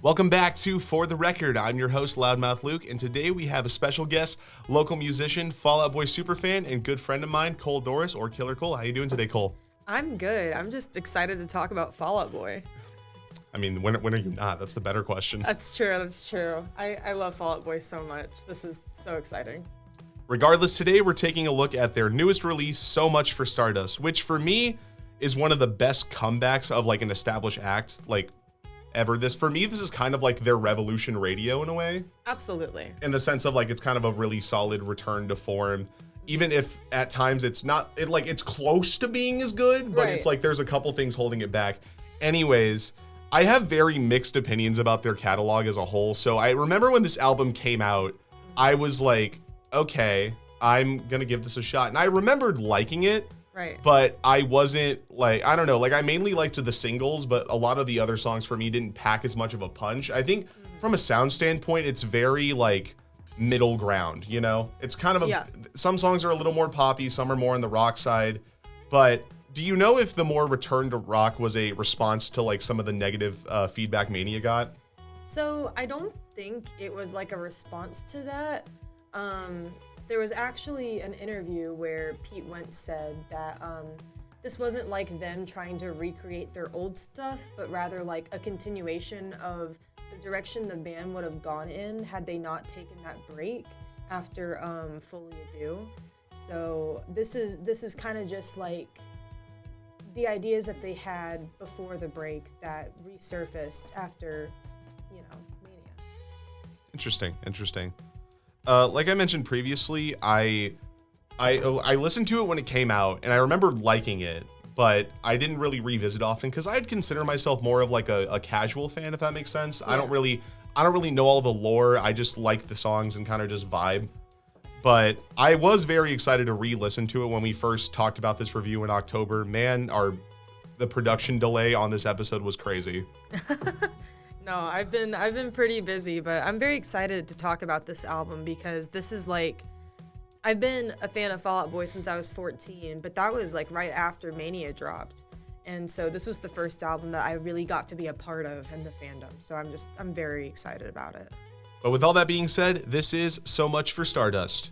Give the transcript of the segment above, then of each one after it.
Welcome back to For the Record. I'm your host, Loudmouth Luke, and today we have a special guest, local musician, Fall Out Boy superfan, and good friend of mine, Cole Doris, or Killer Kole. How you doing today, Cole? I'm good. I'm just excited to talk about Fall Out Boy. I mean, when are you not? That's the better question. That's true. I love Fall Out Boy so much. This is so exciting. Regardless, today we're taking a look at their newest release, So Much for Stardust, which for me is one of the best comebacks of like an established act, like ever. For me, this is kind of like their Revolution Radio in a way. Absolutely. In the sense of like, it's kind of a really solid return to form. Even if at times it's not, it's close to being as good, but It's like there's a couple things holding it back. Anyways, I have very mixed opinions about their catalog as a whole. So I remember when this album came out, I was like, okay, I'm gonna give this a shot. And I remembered liking it. Right. But I wasn't like, I don't know, like I mainly liked the singles, but a lot of the other songs for me didn't pack as much of a punch. I think from a sound standpoint, it's very like middle ground, you know? It's kind of some songs are a little more poppy, some are more on the rock side. But do you know if the more return to rock was a response to like some of the negative feedback Mania got? So I don't think it was like a response to that. There was actually an interview where Pete Wentz said that this wasn't like them trying to recreate their old stuff, but rather like a continuation of the direction the band would have gone in had they not taken that break after Fully Ado. So this is kind of just like the ideas that they had before the break that resurfaced after, Mania. Interesting. Like I mentioned previously, I listened to it when it came out, and I remember liking it, but I didn't really revisit often because I'd consider myself more of like a casual fan, if that makes sense. Yeah. I don't really know all the lore. I just like the songs and kind of just vibe. But I was very excited to re-listen to it when we first talked about this review in October. Man, the production delay on this episode was crazy. No, I've been pretty busy, but I'm very excited to talk about this album because this is like, I've been a fan of Fall Out Boy since I was 14, but that was like right after Mania dropped. And so this was the first album that I really got to be a part of in the fandom. So I'm very excited about it. But with all that being said, this is So Much for Stardust.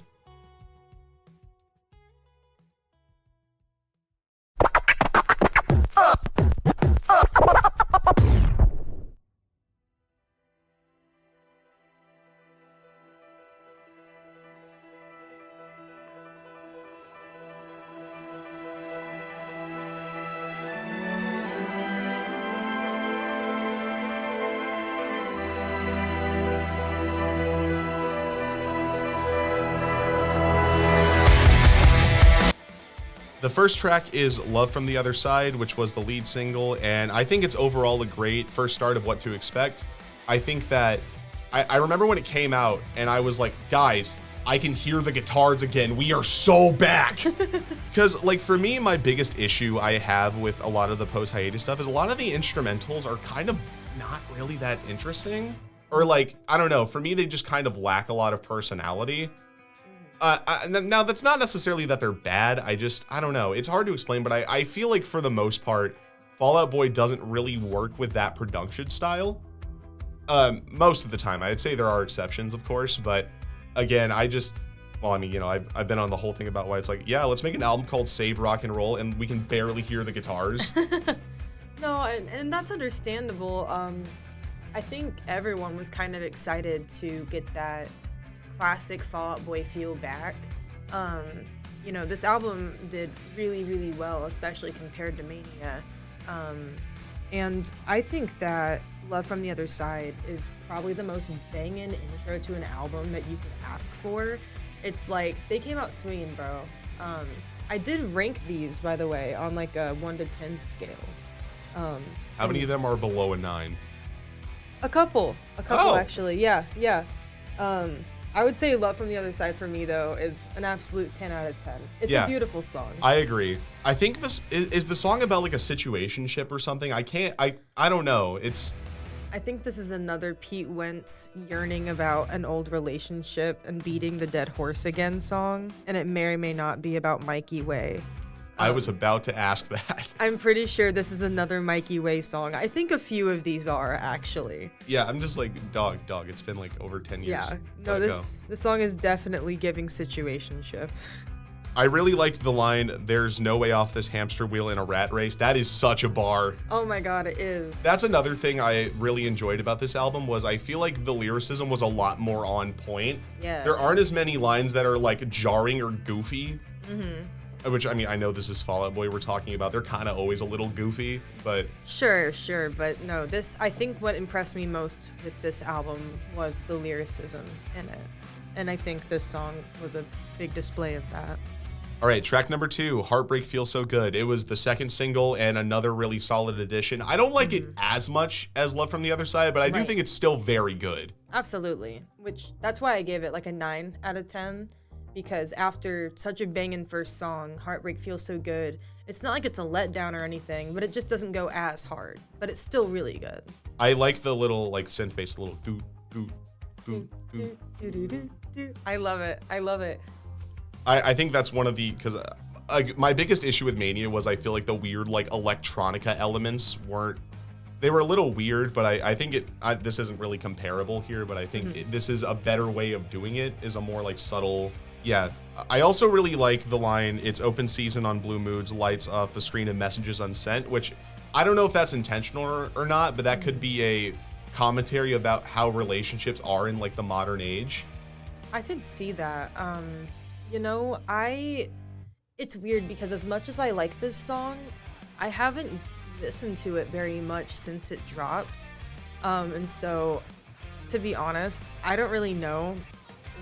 The first track is Love from the Other Side, which was the lead single, and I think it's overall a great first start of what to expect. I think that, I remember when it came out, and I was like, guys, I can hear the guitars again. We are so back. Because, like, for me, my biggest issue I have with a lot of the post-hiatus stuff is a lot of the instrumentals are kind of not really that interesting. Or, like, I don't know, for me, they just kind of lack a lot of personality. Now, that's not necessarily that they're bad. I don't know. It's hard to explain, but I feel like for the most part, Fall Out Boy doesn't really work with that production style. Most of the time. I'd say there are exceptions, of course, but again, I've been on the whole thing about why it's like, yeah, let's make an album called Save Rock and Roll, and we can barely hear the guitars. No, and that's understandable. I think everyone was kind of excited to get that classic Fall Out Boy feel back. This album did really, really well, especially compared to Mania. And I think that Love from the Other Side is probably the most banging intro to an album that you could ask for. It's like, they came out swinging, bro. I did rank these, by the way, on like a 1 to 10 scale. How many of them are below a 9? A couple actually, yeah. I would say Love from the Other Side for me, though, is an absolute 10 out of 10. It's a beautiful song. I agree. I think this is the song about like a situationship or something. I don't know. I think this is another Pete Wentz yearning about an old relationship and beating the dead horse again song. And it may or may not be about Mikey Way. I was about to ask that. I'm pretty sure this is another Mikey Way song. I think a few of these are, actually. Yeah, I'm just like, dog, it's been like over 10 years. Yeah, no, this song is definitely giving situationship. I really like the line, "There's no way off this hamster wheel in a rat race." That is such a bar. Oh my god, it is. That's another thing I really enjoyed about this album was I feel like the lyricism was a lot more on point. Yes. There aren't as many lines that are like jarring or goofy. Which, I mean, I know this is Fall Out Boy we're talking about. They're kind of always a little goofy, but... Sure, but no, I think what impressed me most with this album was the lyricism in it. And I think this song was a big display of that. All right, track number 2, Heartbreak Feels So Good. It was the second single and another really solid addition. I don't like it as much as Love from the Other Side, but I do think it's still very good. Absolutely, that's why I gave it like a 9 out of 10, because after such a banging first song, Heartbreak Feels So Good, it's not like it's a letdown or anything, but it just doesn't go as hard, but it's still really good. I like the little like synth-based little doo doo doo doo. Do. I love it. I think that's one of the, because my biggest issue with Mania was I feel like the weird like electronica elements they were a little weird, but I think this isn't really comparable here, but I think this is a better way of doing it, is a more like subtle. Yeah, I also really like the line, "It's open season on Blue Moods, lights off the screen and messages unsent," which I don't know if that's intentional or not, but that could be a commentary about how relationships are in like the modern age. I could see that. You know, it's weird because as much as I like this song, I haven't listened to it very much since it dropped. And so, to be honest, I don't really know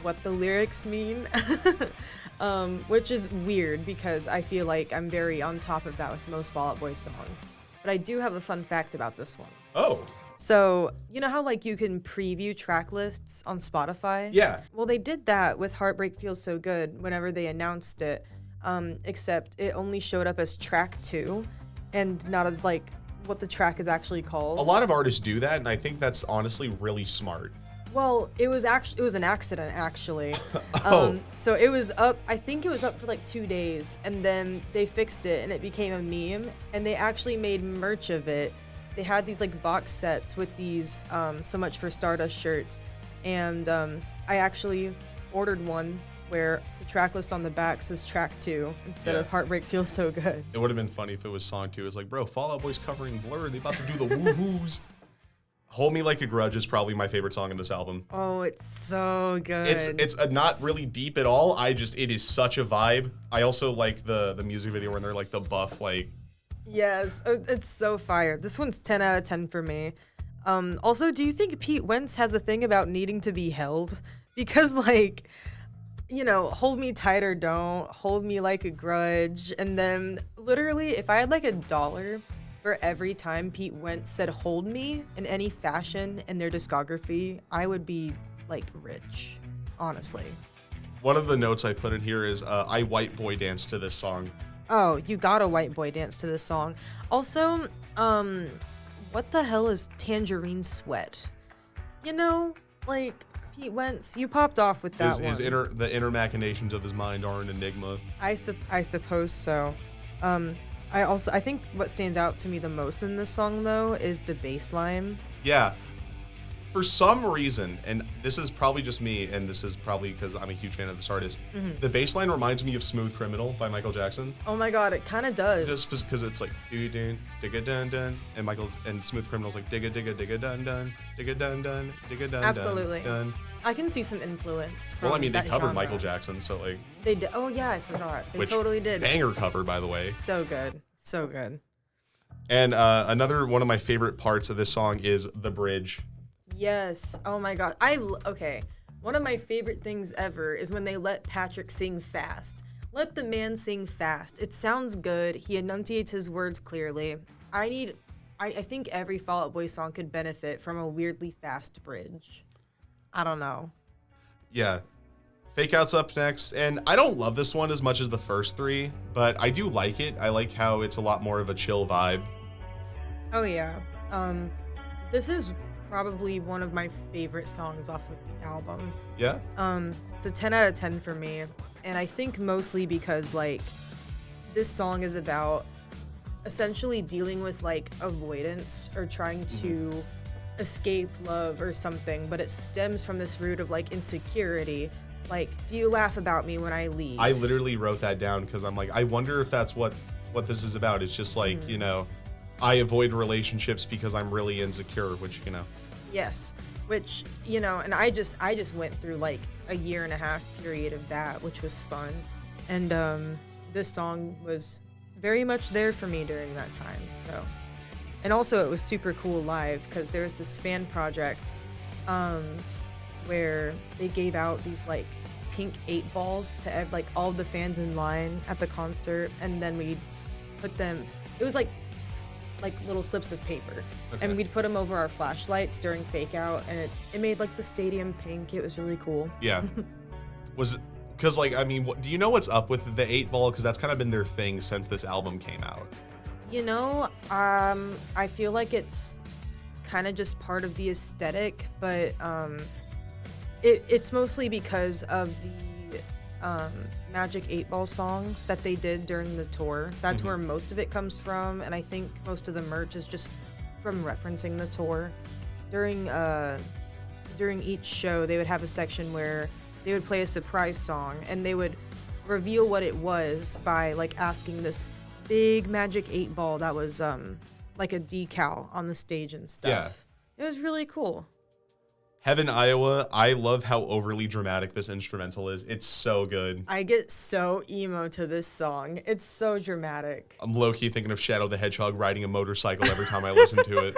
what the lyrics mean, which is weird because I feel like I'm very on top of that with most Fall Out Boy songs. But I do have a fun fact about this one. Oh. So, you know how like you can preview track lists on Spotify? Yeah. Well, they did that with Heartbreak Feels So Good whenever they announced it, except it only showed up as track 2 and not as like what the track is actually called. A lot of artists do that, and I think that's honestly really smart. Well, it was an accident actually. Oh. So it was up, I think it was up for like 2 days, and then they fixed it and it became a meme, and they actually made merch of it. They had these like box sets with these So Much for Stardust shirts, and I actually ordered one where the track list on the back says track 2 instead of Heartbreak Feels So Good. It would have been funny if it was song 2. It's like, bro, Fall Out Boy's covering Blur. They about to do the woohoos. Hold Me Like a Grudge is probably my favorite song in this album. Oh, it's so good. It's not really deep at all. it is such a vibe. I also like the music video when they're like the buff like. Yes, it's so fire. This one's 10 out of 10 for me. Also, do you think Pete Wentz has a thing about needing to be held? Because, like, you know, hold me tight or don't, hold me like a grudge. And then, literally, if I had like $1 for every time Pete Wentz said hold me in any fashion in their discography, I would be, like, rich, honestly. One of the notes I put in here is, I white boy dance to this song. Oh, you got a white boy dance to this song. Also, what the hell is Tangerine Sweat? You know, like, Pete Wentz, you popped off with that one. The inner machinations of his mind are an enigma. I suppose so. I think what stands out to me the most in this song, though, is the bass line. Yeah. For some reason, and this is probably just me, and this is probably because I'm a huge fan of this artist, the bass line reminds me of Smooth Criminal by Michael Jackson. Oh my god, it kind of does. Just because it's like doo-doo, digga-dun-dun, and Smooth Criminal's like digga-digga-digga-dun-dun, digga-dun-dun, digga-dun-dun. Absolutely. Dun. I can see some influence from Well, I mean, they that covered genre. Michael Jackson, so like... They did. Oh yeah, I forgot. They totally did. Banger cover, by the way. So good. So good. And another one of my favorite parts of this song is the bridge. Yes. Oh my god. Okay. One of my favorite things ever is when they let Patrick sing fast. Let the man sing fast. It sounds good. He enunciates his words clearly. I think every Fall Out Boy song could benefit from a weirdly fast bridge. I don't know. Yeah. Fake Out's up next, and I don't love this one as much as the first 3, but I do like it. I like how it's a lot more of a chill vibe. Oh yeah. This is probably one of my favorite songs off of the album. Yeah? It's a 10 out of 10 for me, and I think mostly because, like, this song is about essentially dealing with like avoidance or trying to escape love or something, but it stems from this root of like insecurity. Like, do you laugh about me when I leave? I literally wrote that down because I'm like, I wonder if that's what this is about. It's just like, you know, I avoid relationships because I'm really insecure, which, you know. Yes, which, you know, and I just went through like a 1.5 year period of that, which was fun. And this song was very much there for me during that time. So, and also it was super cool live because there's this fan project where they gave out these like pink 8 balls to like all the fans in line at the concert, and then we put them, it was like little slips of paper, and we'd put them over our flashlights during fake out, and it made like the stadium pink. It was really cool. Yeah. Was because like, I mean, do you know what's up with the 8 ball? Because that's kind of been their thing since this album came out. You know, I feel like it's kind of just part of the aesthetic, but it's mostly because of the Magic 8 Ball songs that they did during the tour. That's where most of it comes from, and I think most of the merch is just from referencing the tour. During each show, they would have a section where they would play a surprise song, and they would reveal what it was by like asking this big Magic 8 Ball that was like a decal on the stage and stuff. Yeah. It was really cool. Heaven, Iowa, I love how overly dramatic this instrumental is. It's so good. I get so emo to this song. It's so dramatic. I'm low-key thinking of Shadow the Hedgehog riding a motorcycle every time I listen to it.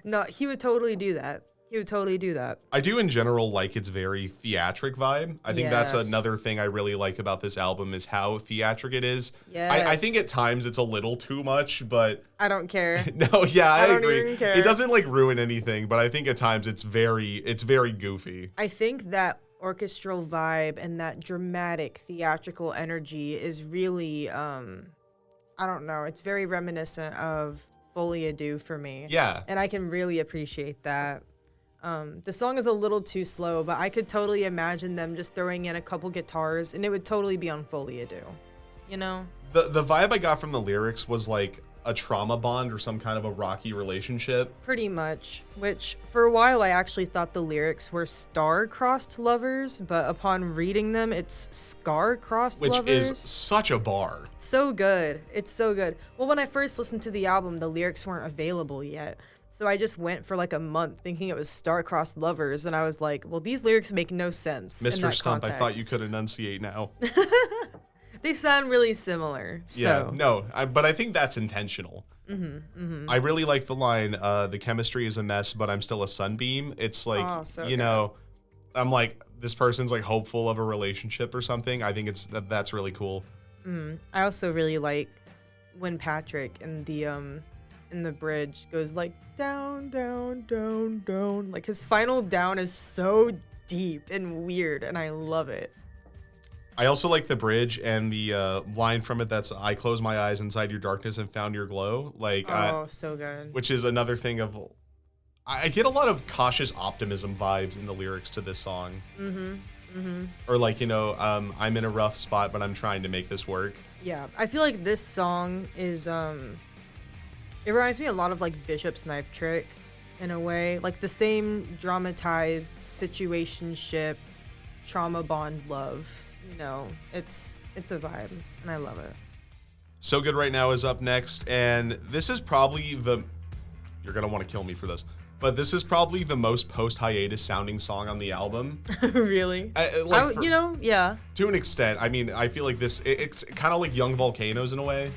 No, he would totally do that. He would totally do that. I do in general like its very theatric vibe. I think that's another thing I really like about this album is how theatric it is. Yes. I think at times it's a little too much, but I don't care. No, yeah, I don't agree. even care. It doesn't like ruin anything, but I think at times it's very goofy. I think that orchestral vibe and that dramatic theatrical energy is really I don't know, it's very reminiscent of Folie à Deux for me. Yeah. And I can really appreciate that. The song is a little too slow, but I could totally imagine them just throwing in a couple guitars and it would totally be on Folie à Deux, you know? The vibe I got from the lyrics was like a trauma bond or some kind of a rocky relationship. Pretty much, which for a while I actually thought the lyrics were star-crossed lovers, but upon reading them, it's scar-crossed lovers. Which is such a bar. So good. It's so good. Well, when I first listened to the album, the lyrics weren't available yet. So I just went for like a month thinking it was star-crossed lovers, and I was like, well, these lyrics make no sense. Mr. Stump, I thought you could enunciate now. They sound really similar. So. Yeah, no, but I think that's intentional. I really like the line, the chemistry is a mess, but I'm still a sunbeam. It's like, you know, I'm like, this person's like hopeful of a relationship or something. I think that's really cool. I also really like when Patrick in the bridge goes like down, down, down, down. Like his final down is so deep and weird, and I love it. I also like the bridge and the line from it that's I close my eyes inside your darkness and found your glow. Like, so good. Which is another thing of, I get a lot of cautious optimism vibes in the lyrics to this song. Or like, you know, I'm in a rough spot, but I'm trying to make this work. Yeah, I feel like this song is, it reminds me a lot of like Bishop's Knife Trick in a way. Like the same dramatized situationship, trauma bond love. You know, it's a vibe, and I love it. So Good Right Now is up next, and this is probably you're gonna want to kill me for this, but this is probably the most post-hiatus sounding song on the album. Really? You know, yeah. To an extent. I mean, I feel like it's kind of like Young Volcanoes in a way.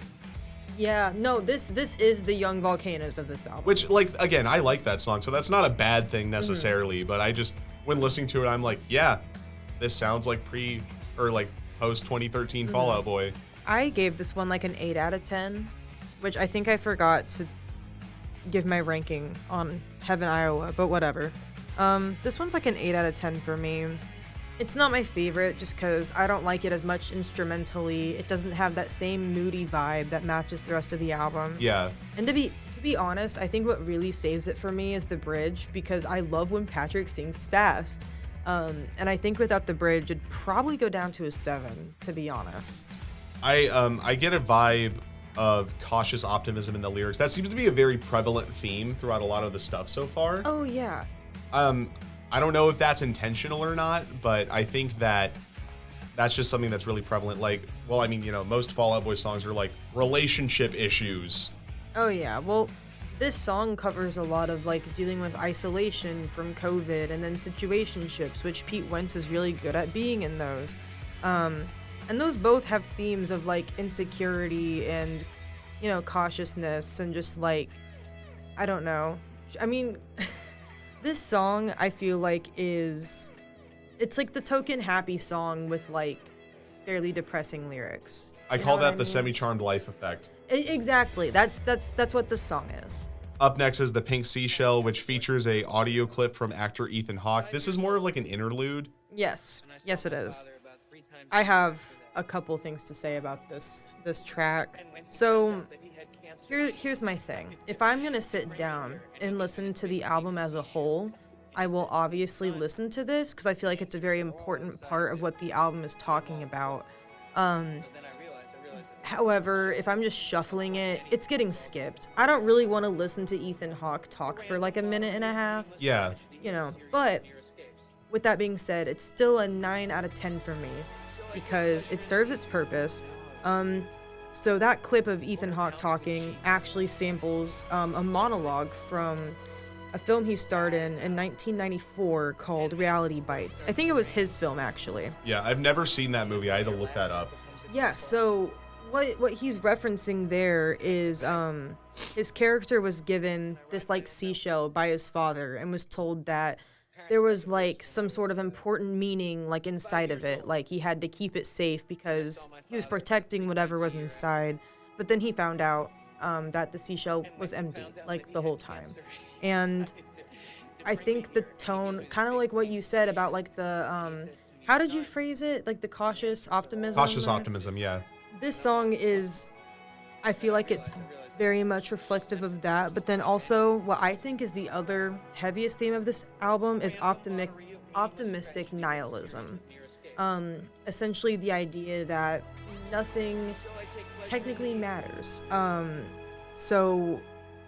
Yeah, no, this is the Young Volcanoes of this album. Which, like, again, I like that song, so that's not a bad thing necessarily, but I just, when listening to it, I'm like, yeah, this sounds like post 2013 Fall Out Boy. I gave this one like an 8 out of 10, which I think I forgot to give my ranking on Heaven, Iowa, but whatever. This one's like an 8 out of 10 for me. It's not my favorite just because I don't like it as much instrumentally. It doesn't have that same moody vibe that matches the rest of the album. Yeah. And to be honest, I think what really saves it for me is the bridge, because I love when Patrick sings fast. And I think without the bridge, it'd probably go down to a 7, to be honest. I get a vibe of cautious optimism in the lyrics. That seems to be a very prevalent theme throughout a lot of the stuff so far. Oh yeah. I don't know if that's intentional or not, but I think that that's just something that's really prevalent. Like, well, I mean, you know, most Fall Out Boy songs are like relationship issues. Oh yeah. Well, this song covers a lot of like dealing with isolation from COVID and then situationships, which Pete Wentz is really good at being in those. And those both have themes of like insecurity and, you know, cautiousness and just like, I don't know. I mean, this song I feel like it's like the token happy song with like fairly depressing lyrics. I call that the semi-charmed life effect. Exactly. That's what this song is. Up next is the Pink Seashell, which features a audio clip from actor Ethan Hawke. This is more of like an interlude. Yes it is. I have a couple things to say about this track. So here's my thing. If I'm gonna sit down and listen to the album as a whole, I will obviously listen to this because I feel like it's a very important part of what the album is talking about. However, if I'm just shuffling it, it's getting skipped. I don't really want to listen to Ethan Hawke talk for like a minute and a half. Yeah. You know, but with that being said, it's still a 9 out of 10 for me because it serves its purpose. So that clip of Ethan Hawke talking actually samples a monologue from a film he starred in 1994 called Reality Bites. I think it was his film, actually. Yeah, I've never seen that movie. I had to look that up. Yeah, so what he's referencing there is his character was given this like seashell by his father and was told that there was like some sort of important meaning like inside of it, like he had to keep it safe because he was protecting whatever was inside. But then he found out that the seashell was empty like the whole time. And I think the tone, kind of like what you said about like the how did you phrase it, like the cautious optimism? Optimism, yeah. This song is, I feel like it's very much reflective of that, but then also what I think is the other heaviest theme of this album is optimistic nihilism. Essentially the idea that nothing technically matters. So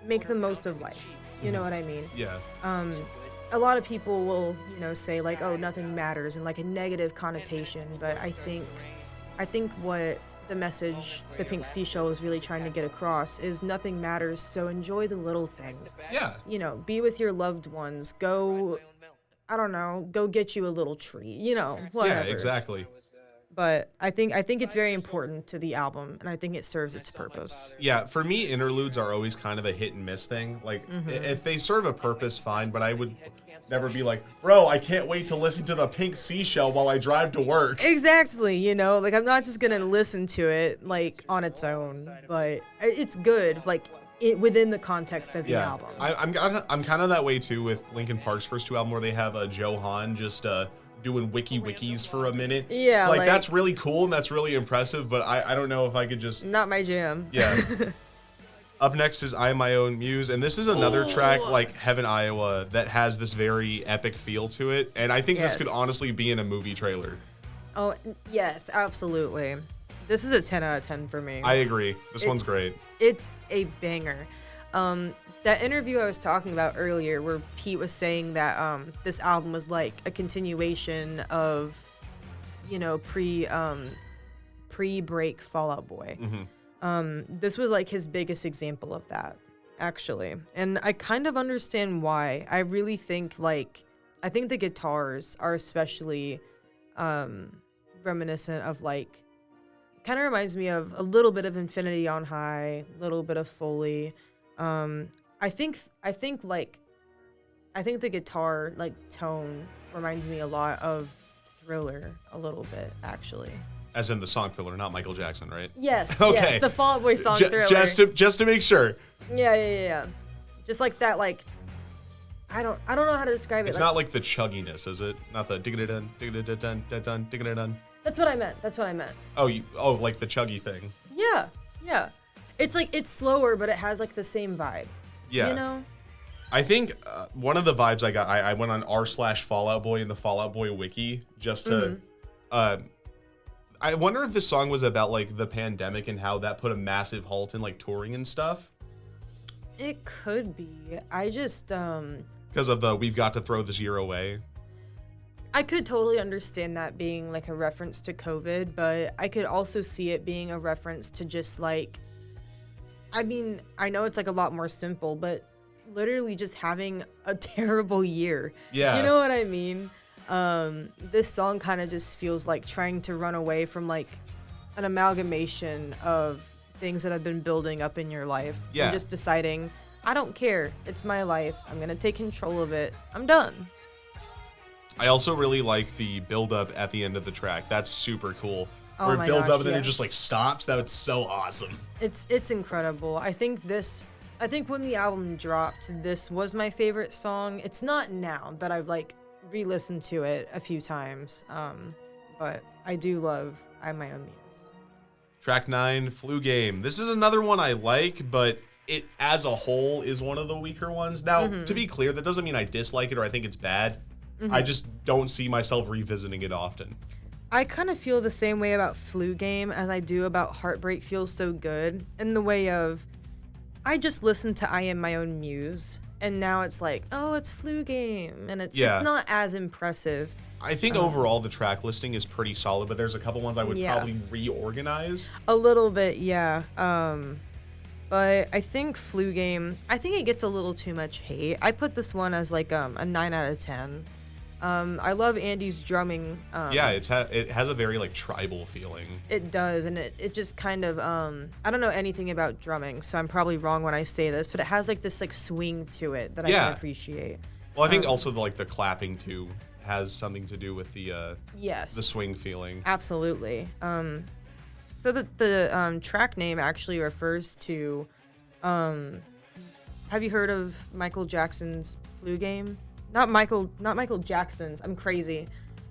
make the most of life. You know what I mean? Yeah. A lot of people will, you know, say like, oh, nothing matters in like a negative connotation, but I think what the message the Pink Seashell is really trying to get across is nothing matters, so enjoy the little things. Yeah. You know, be with your loved ones. Go, I don't know, go get you a little tree, you know, whatever. Yeah, exactly. But I think it's very important to the album, and I think it serves its purpose. Yeah, for me, interludes are always kind of a hit and miss thing. Like, if they serve a purpose, fine, but I would never be like, bro, I can't wait to listen to the Pink Seashell while I drive to work. Exactly, you know, like I'm not just gonna listen to it like on its own, but it's good, like within the context of the album. I'm kind of that way too with Linkin Park's first two albums, where they have Joe Hahn just doing wikis for a minute. Yeah, like that's really cool and that's really impressive, but I don't know if I could just. Not my jam. Yeah. Up next is I Am My Own Muse, and this is another track like Heaven, Iowa, that has this very epic feel to it, and I think this could honestly be in a movie trailer. Oh, yes, absolutely. This is a 10 out of 10 for me. I agree. This one's great. It's a banger. That interview I was talking about earlier where Pete was saying that this album was like a continuation of, you know, pre-break Fall Out Boy. This was like his biggest example of that, actually. And I kind of understand why. I really think I think the guitars are especially reminiscent of like, kind of reminds me of a little bit of Infinity on High, a little bit of Foley. I think the guitar like tone reminds me a lot of Thriller a little bit, actually. As in the song Thriller, not Michael Jackson, right? Yes. Okay. Yes, the Fall Out Boy song Thriller. Just to make sure. Yeah. Just like that, like I don't know how to describe it. It's not like the chugginess, is it? Not the digga-da-dun, digga-da-dun, digga-da-dun, digga-da-dun. That's what I meant. Oh, like the chuggy thing. Yeah. It's like, it's slower, but it has like the same vibe. Yeah. You know? I think one of the vibes I got, I went on r/Fall Out Boy in the Fall Out Boy wiki just to, I I wonder if this song was about like the pandemic and how that put a massive halt in like touring and stuff. It could be. I just Because of the we've got to throw this year away. I could totally understand that being like a reference to COVID, but I could also see it being a reference to just like, I mean, I know it's like a lot more simple, but literally just having a terrible year. Yeah. You know what I mean? This song kind of just feels like trying to run away from like an amalgamation of things that have been building up in your life. Yeah. And just deciding, I don't care. It's my life. I'm going to take control of it. I'm done. I also really like the build up at the end of the track. That's super cool. Oh Where it my builds gosh, up and then it yes. just like stops. That was so awesome. It's incredible. I think when the album dropped, this was my favorite song. It's not now that I've like re-listened to it a few times. But I do love I'm My Own Muse. Track 9, Flu Game. This is another one I like, but it as a whole is one of the weaker ones. Now, to be clear, that doesn't mean I dislike it or I think it's bad. I just don't see myself revisiting it often. I kind of feel the same way about Flu Game as I do about Heartbreak Feels So Good, in the way of I just listened to I Am My Own Muse, and now it's like, oh, it's Flu Game, and it's not as impressive. I think overall the track listing is pretty solid, but there's a couple ones I would probably reorganize. A little bit, yeah. But I think Flu Game, I think it gets a little too much hate. I put this one as like a 9 out of 10. I love Andy's drumming. Yeah, it has a very like tribal feeling. It does, and it just kind of I don't know anything about drumming, so I'm probably wrong when I say this, but it has like this like swing to it that I can appreciate. Well, I think also the clapping too has something to do with the the swing feeling. Absolutely. So the track name actually refers to have you heard of Michael Jackson's Flu Game? Not Michael Jackson's. I'm crazy.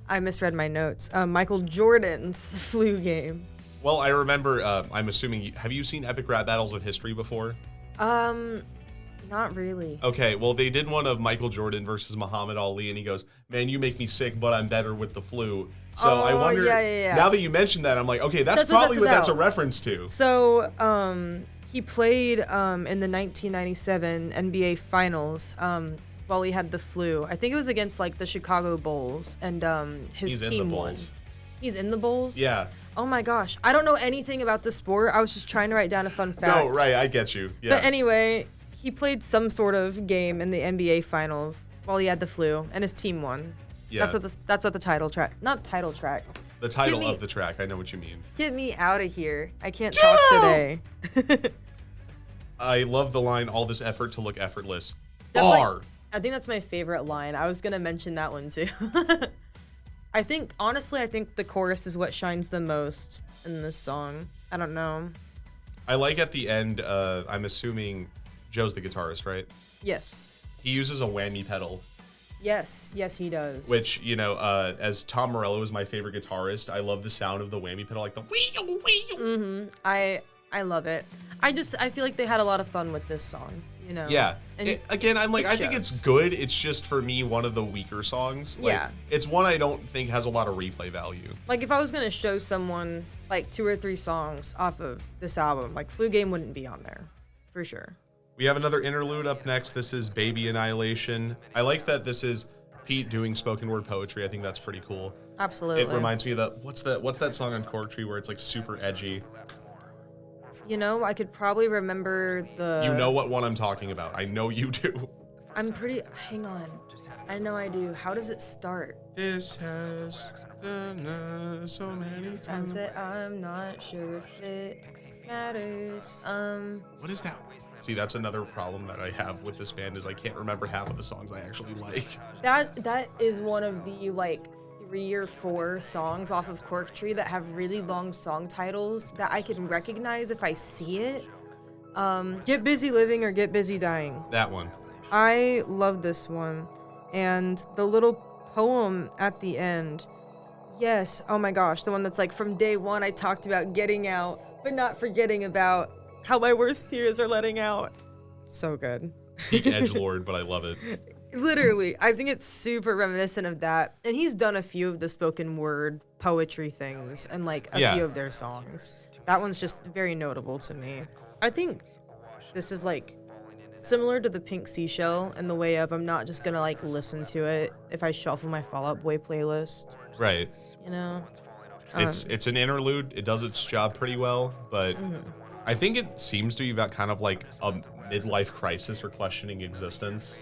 I misread my notes. Michael Jordan's Flu Game. Well, I remember, I'm assuming, have you seen Epic Rap Battles of History before? Not really. Okay, well, they did one of Michael Jordan versus Muhammad Ali, and he goes, man, you make me sick, but I'm better with the flu. So I wonder, now that you mentioned that, I'm like, okay, that's probably what that's a reference to. So, he played in the 1997 NBA Finals while he had the flu. I think it was against like the Chicago Bulls, and his team won. He's in the Bulls? Yeah. Oh my gosh. I don't know anything about the sport. I was just trying to write down a fun fact. No, right, I get you. Yeah. But anyway, he played some sort of game in the NBA Finals while he had the flu, and his team won. Yeah. That's what the title track, not title track. The title of the track, I know what you mean. Get me out of here. I can't talk today. I love the line, all this effort to look effortless. Bar. I think that's my favorite line. I was going to mention that one too. I think the chorus is what shines the most in this song. I don't know. I like at the end, I'm assuming Joe's the guitarist, right? Yes. He uses a whammy pedal. Yes, he does. Which, you know, as Tom Morello is my favorite guitarist, I love the sound of the whammy pedal, like the wee. I love it. I feel like they had a lot of fun with this song, you know? Yeah. Again, I'm like, I think it's good. It's just, for me, one of the weaker songs. Like, yeah. It's one I don't think has a lot of replay value. Like, if I was going to show someone, like, 2 or 3 songs off of this album, like, Flu Game wouldn't be on there. For sure. We have another interlude up next. This is Baby Annihilation. I like that this is Pete doing spoken word poetry. I think that's pretty cool. Absolutely. It reminds me of what's that song on Cork Tree where it's like super edgy? You know, I could probably remember the... You know what one I'm talking about. I know you do. Hang on. I know I do. How does it start? This has done so many times that I'm not sure if it matters. What is that? See, that's another problem that I have with this band is I can't remember half of the songs I actually like. That is one of the like 3 or 4 songs off of Cork Tree that have really long song titles that I can recognize if I see it. Get Busy Living or Get Busy Dying. That one. I love this one. And the little poem at the end. Yes, oh my gosh, the one that's like, from day one I talked about getting out, but not forgetting about how my worst fears are letting out. So good. Peak edgelord, but I love it. Literally, I think it's super reminiscent of that. And he's done a few of the spoken word poetry things and like a few of their songs. That one's just very notable to me. I think this is like similar to the Pink Seashell in the way of I'm not just gonna like listen to it if I shuffle my Fall Out Boy playlist. Right. You know? It's an interlude. It does its job pretty well, but I think it seems to be about kind of like a midlife crisis or questioning existence.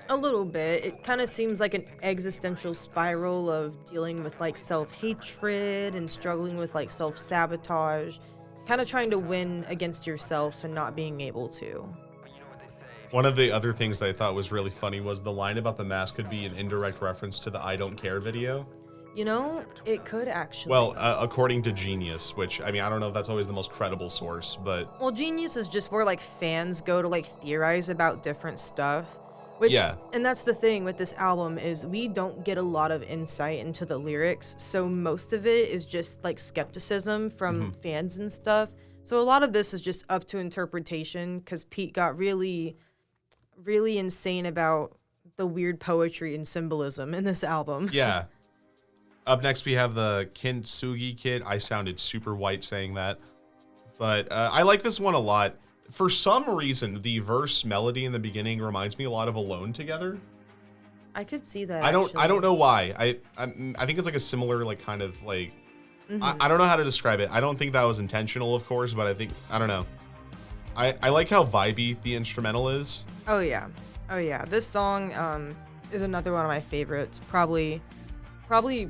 A little bit. It kind of seems like an existential spiral of dealing with like self-hatred and struggling with like self-sabotage, kind of trying to win against yourself and not being able to. One of the other things that I thought was really funny was the line about the mask could be an indirect reference to the I Don't Care video. You know, it could actually. Well, according to Genius, which, I mean, I don't know if that's always the most credible source, but... Well, Genius is just where, like, fans go to, like, theorize about different stuff. Which, yeah. And that's the thing with this album is we don't get a lot of insight into the lyrics, so most of it is just, like, skepticism from fans and stuff. So a lot of this is just up to interpretation, because Pete got really, really insane about the weird poetry and symbolism in this album. Yeah. Up next, we have the Kintsugi kid. I sounded super white saying that. But I like this one a lot. For some reason, the verse melody in the beginning reminds me a lot of Alone Together. I could see that. I don't know why. I think it's like a similar like kind of like I don't know how to describe it. I don't think that was intentional, of course, but I don't know. I like how vibey the instrumental is. Oh yeah. This song is another one of my favorites. Probably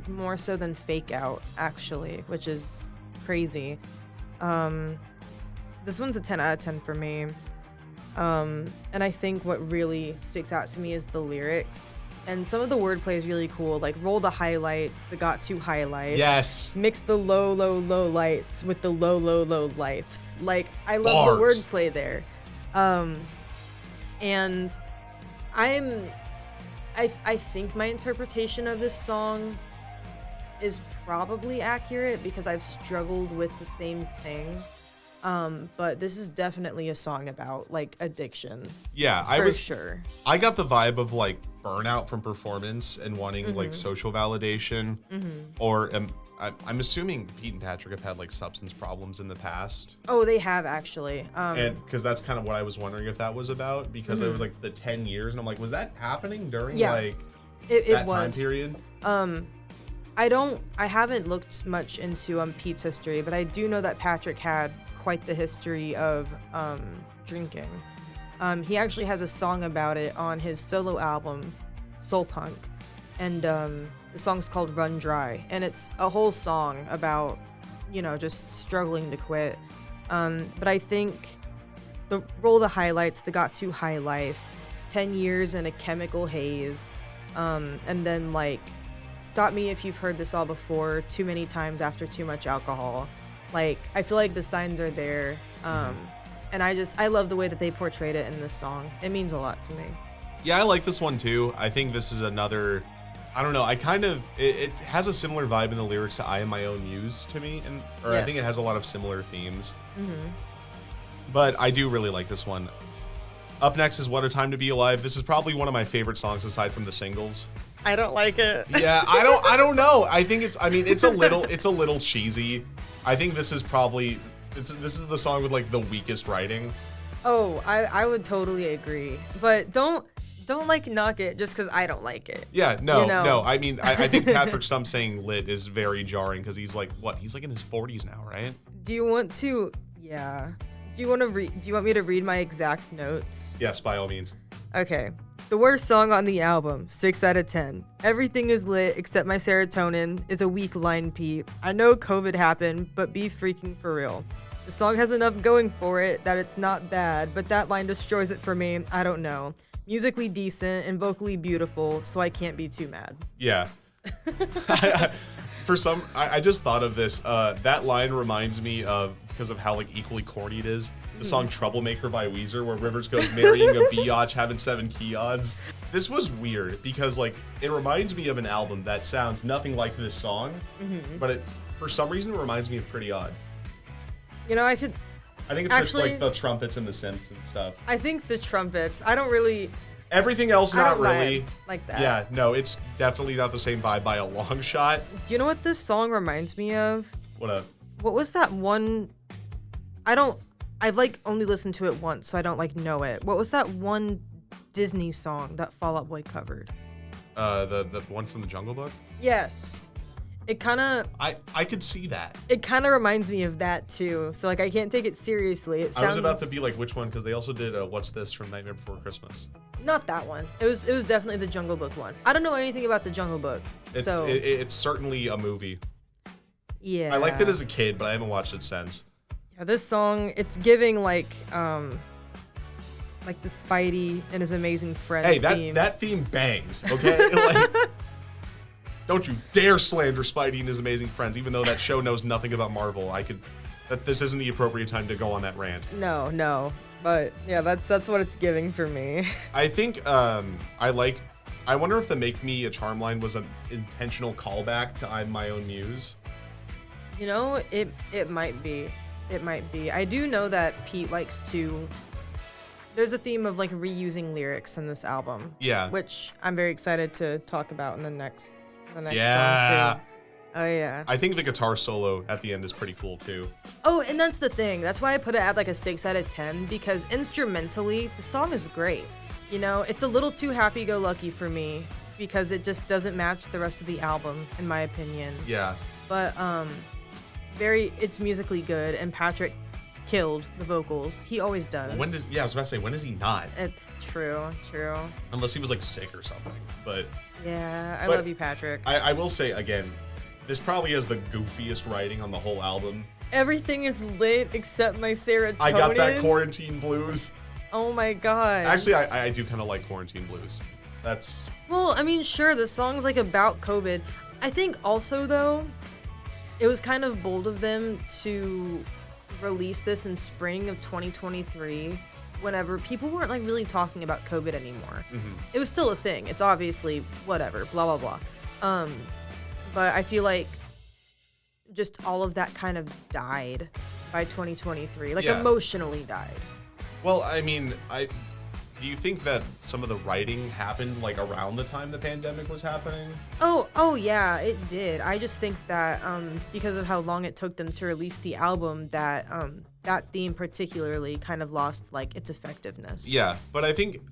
more so than Fake Out, actually, which is crazy. This one's a 10 out of 10 for me. And I think what really sticks out to me is the lyrics. And some of the wordplay is really cool, like roll the highlights, the got to highlights. Yes. Mix the low, low, low lights with the low, low, low lives. Like, I love the wordplay there. And I think my interpretation of this song is probably accurate because I've struggled with the same thing. But this is definitely a song about like addiction. Yeah, sure. I got the vibe of like burnout from performance and wanting like social validation, or I'm assuming Pete and Patrick have had like substance problems in the past. Oh, they have actually. And because that's kind of what I was wondering if that was about, because it was like the 10 years, and I'm like, was that happening during like that time period? I haven't looked much into Pete's history, but I do know that Patrick had quite the history of drinking. He actually has a song about it on his solo album, Soul Punk, and the song's called Run Dry, and it's a whole song about, just struggling to quit. But I think the roll the highlights, the got too high life, 10 years in a chemical haze, and then like, stop me if you've heard this all before, too many times after too much alcohol. Like, I feel like the signs are there. And I love the way that they portrayed it in this song. It means a lot to me. Yeah, I like this one too. I think this is another, I don't know, it has a similar vibe in the lyrics to I Am My Own Muse to me. Yes. I think it has a lot of similar themes. But I do really like this one. Up next is What a Time to Be Alive. This is probably one of my favorite songs aside from the singles. I don't like it. Yeah, I don't know. I think it's a little cheesy. I think this is probably this is the song with like the weakest writing. Oh, I would totally agree. But don't like knock it just because I don't like it. Yeah, no. I mean, I think Patrick Stump saying lit is very jarring because he's like, what? He's like in his 40s now, right? Do you want to? Yeah. Do you want me to read my exact notes? Yes, by all means. Okay. The worst song on the album, 6 out of 10. Everything is lit except my serotonin is a weak line, Pete. I know COVID happened, but be freaking for real. The song has enough going for it that it's not bad, but that line destroys it for me. I don't know. Musically decent and vocally beautiful, so I can't be too mad. Yeah. I just thought of this. That line reminds me of, because of how like equally corny it is, the song Troublemaker by Weezer, where Rivers goes marrying a biatch, having 7 key odds. This was weird because like it reminds me of an album that sounds nothing like this song, but it's for some reason it reminds me of Pretty Odd. I think it's actually, just like the trumpets and the synths and stuff. I think the trumpets. I don't really. Everything else, I not don't really. vibe like that. Yeah, no, it's definitely not the same vibe by a long shot. Do you know what this song reminds me of? What was that one? I've like only listened to it once, so I don't like know it. What was that one Disney song that Fall Out Boy covered? The one from the Jungle Book? Yes. It kind of... I could see that. It kind of reminds me of that, too. So, like, I can't take it seriously. I was about to be like, which one? Because they also did What's This from Nightmare Before Christmas. Not that one. It was definitely the Jungle Book one. I don't know anything about the Jungle Book, It's certainly a movie. Yeah. I liked it as a kid, but I haven't watched it since. Yeah, this song, it's giving, like the Spidey and His Amazing Friends theme. That theme bangs, okay? Like, don't you dare slander Spidey and His Amazing Friends, even though that show knows nothing about Marvel. This isn't the appropriate time to go on that rant. No. But yeah, that's what it's giving for me. I think I wonder if the Make Me a Charm line was an intentional callback to I'm My Own Muse. You know, it might be. It might be. I do know that Pete likes to... There's a theme of, like, reusing lyrics in this album. Yeah. Which I'm very excited to talk about in the next song, too. Oh, yeah. I think the guitar solo at the end is pretty cool, too. Oh, and that's the thing. That's why I put it at, like, a 6 out of 10, because instrumentally, the song is great. You know, it's a little too happy-go-lucky for me, because it just doesn't match the rest of the album, in my opinion. Yeah. But, it's musically good, and Patrick killed the vocals. He always does. I was about to say, when is he not? True. Unless he was, like, sick or something, but... Yeah, I love you, Patrick. I will say, again, this probably has the goofiest writing on the whole album. Everything is lit except my serotonin. I got that quarantine blues. Oh my god. Actually, I do kind of like quarantine blues. That's... Well, I mean, sure, the song's, like, about COVID. I think also, though, it was kind of bold of them to release this in spring of 2023 whenever people weren't, like, really talking about COVID anymore. Mm-hmm. It was still a thing. It's obviously whatever, blah, blah, blah. But I feel like just all of that kind of died by 2023. Like, emotionally died. Well, I mean, do you think that some of the writing happened, like, around the time the pandemic was happening? Oh yeah, it did. I just think that because of how long it took them to release the album, that that theme particularly kind of lost, like, its effectiveness. Yeah, but I think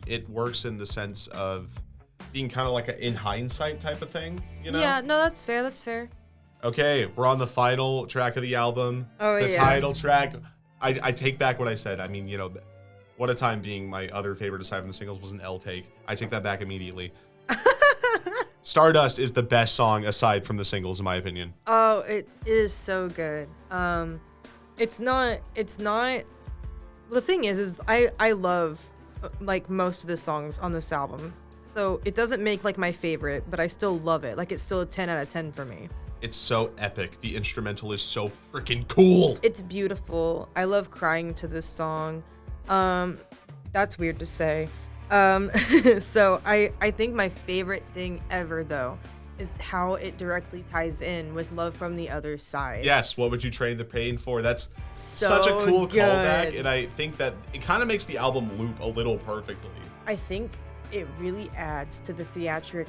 it works in the sense of being kind of like a in hindsight type of thing, you know? Yeah, no, that's fair. Okay, we're on the final track of the album. Oh, the yeah. title track. I take back what I said. I mean, you know, What a Time being my other favorite aside from the singles was an L take. I take that back immediately. Stardust is the best song aside from the singles, in my opinion. Oh, it is so good. It's not, the thing is I love, like, most of the songs on this album. So it doesn't make, like, my favorite, but I still love it. Like, it's still a 10 out of 10 for me. It's so epic. The instrumental is so freaking cool. It's beautiful. I love crying to this song. That's weird to say. So I think my favorite thing ever, though, is how it directly ties in with Love from the Other Side. Yes, what would you trade the pain for? That's so such a cool good. callback, and I think that it kind of makes the album loop a little perfectly. I think it really adds to the theatric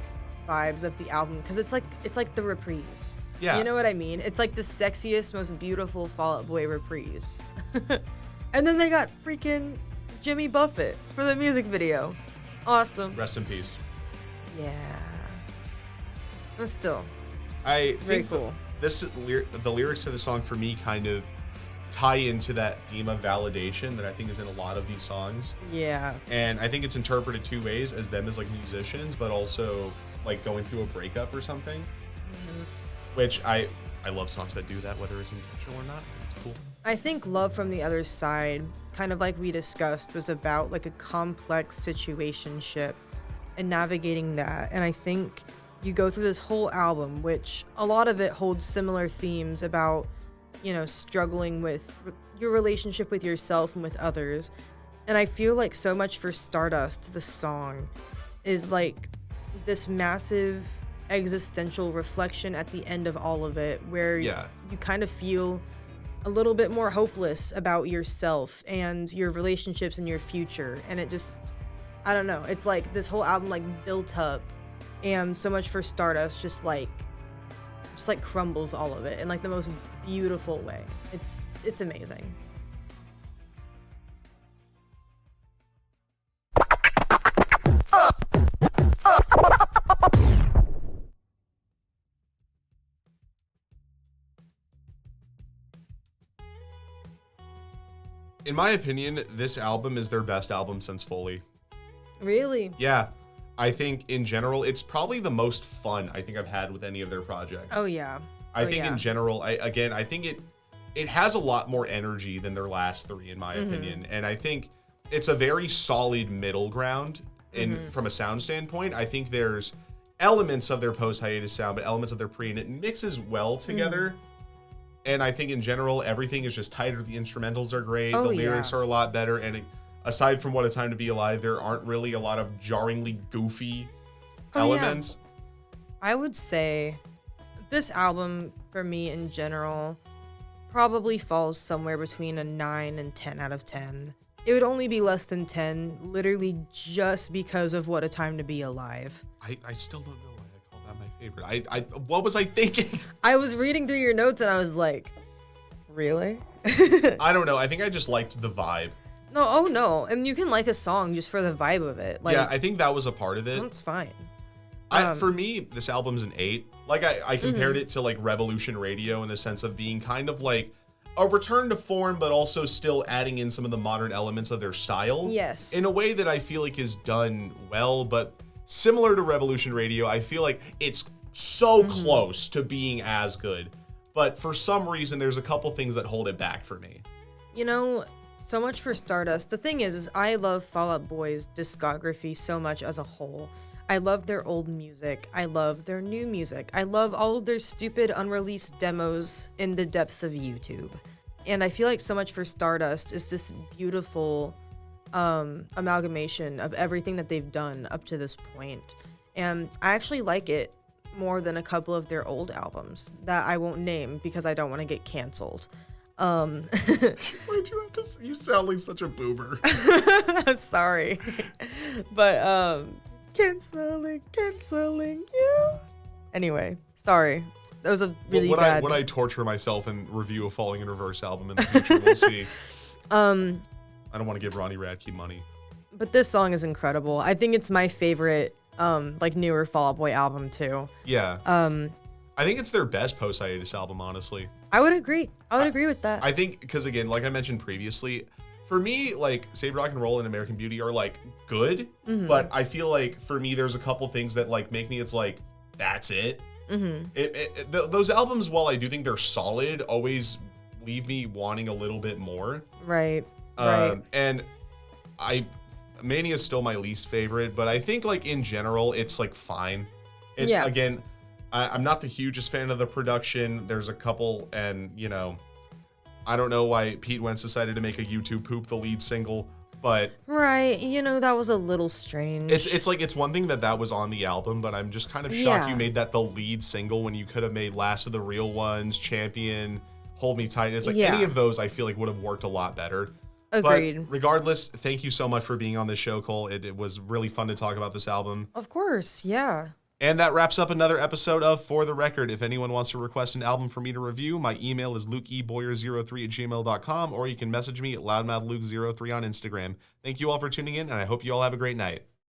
vibes of the album, because it's like the reprise. Yeah. You know what I mean? It's like the sexiest, most beautiful Fall Out Boy reprise. And then they got freaking Jimmy Buffett for the music video. Awesome. Rest in peace. Yeah. But still, I very think cool. the lyrics to the song for me kind of tie into that theme of validation that I think is in a lot of these songs. Yeah. And I think it's interpreted two ways, as them as, like, musicians, but also, like, going through a breakup or something. Mm-hmm. Which I love songs that do that, whether it's intentional or not. It's cool. I think Love from the Other Side, kind of like we discussed, was about, like, a complex situationship and navigating that. And I think you go through this whole album, which a lot of it holds similar themes about, you know, struggling with your relationship with yourself and with others. And I feel like so much for Stardust, the song, is like this massive existential reflection at the end of all of it, where you kind of feel a little bit more hopeless about yourself and your relationships and your future. And it just, I don't know. It's like this whole album like built up, and So Much for Stardust just like crumbles all of it in like the most beautiful way. It's amazing. In my opinion, this album is their best album since Foley. Really? Yeah. I think in general, it's probably the most fun I think I've had with any of their projects. Oh yeah. I think in general, I think it has a lot more energy than their last three, in my opinion. And I think it's a very solid middle ground from a sound standpoint. I think there's elements of their post-hiatus sound, but elements of their pre, and it mixes well together. And I think in general, everything is just tighter. The instrumentals are great. The lyrics are a lot better. And aside from What a Time to Be Alive, there aren't really a lot of jarringly goofy elements. Yeah. I would say this album, for me in general, probably falls somewhere between a 9 and 10 out of 10. It would only be less than 10, literally just because of What a Time to Be Alive. I still don't know why I call that my favorite. What was I thinking? I was reading through your notes and I was like, really? I don't know. I think I just liked the vibe. No. And you can like a song just for the vibe of it. Like, yeah, I think that was a part of it. That's fine. For me, this album's an 8. Like I compared it to like Revolution Radio in the sense of being kind of like a return to form, but also still adding in some of the modern elements of their style. Yes. In a way that I feel like is done well, but similar to Revolution Radio, I feel like it's so close to being as good. But for some reason, there's a couple things that hold it back for me. You know, So Much for Stardust. The thing is I love Fall Out Boy's discography so much as a whole. I love their old music. I love their new music. I love all of their stupid unreleased demos in the depths of YouTube. And I feel like So Much for Stardust is this beautiful amalgamation of everything that they've done up to this point. And I actually like it more than a couple of their old albums that I won't name because I don't want to get canceled. Why'd you have to? You sound like such a boomer. Sorry. But canceling you. Anyway, sorry. That was a really bad. When I torture myself and review a Falling in Reverse album in the future, we'll see. I don't want to give Ronnie Radke money. But this song is incredible. I think it's my favorite like newer Fall Out Boy album too. Yeah. I think it's their best post-hiatus album, honestly. I would agree. I would agree with that. I think, because again, like I mentioned previously, for me, like Save Rock and Roll and American Beauty are like good, but I feel like for me, there's a couple things that like make me, it's like, that's it. Those albums, while I do think they're solid, always leave me wanting a little bit more. Right. And Mania is still my least favorite, but I think like in general, it's like fine. Again, I'm not the hugest fan of the production. There's a couple, and you know, I don't know why Pete Wentz decided to make a YouTube poop the lead single, but right, you know, that was a little strange. It's like it's one thing that was on the album, but I'm just kind of shocked you made that the lead single when you could have made Last of the Real Ones, Champion, Hold Me Tight. It's like any of those I feel like would have worked a lot better. Agreed. But regardless, thank you so much for being on this show, Cole. It was really fun to talk about this album. Of course, yeah. And that wraps up another episode of For the Record. If anyone wants to request an album for me to review, my email is lukeeboyer03@gmail.com, or you can message me at loudmouthluke03 on Instagram. Thank you all for tuning in, and I hope you all have a great night.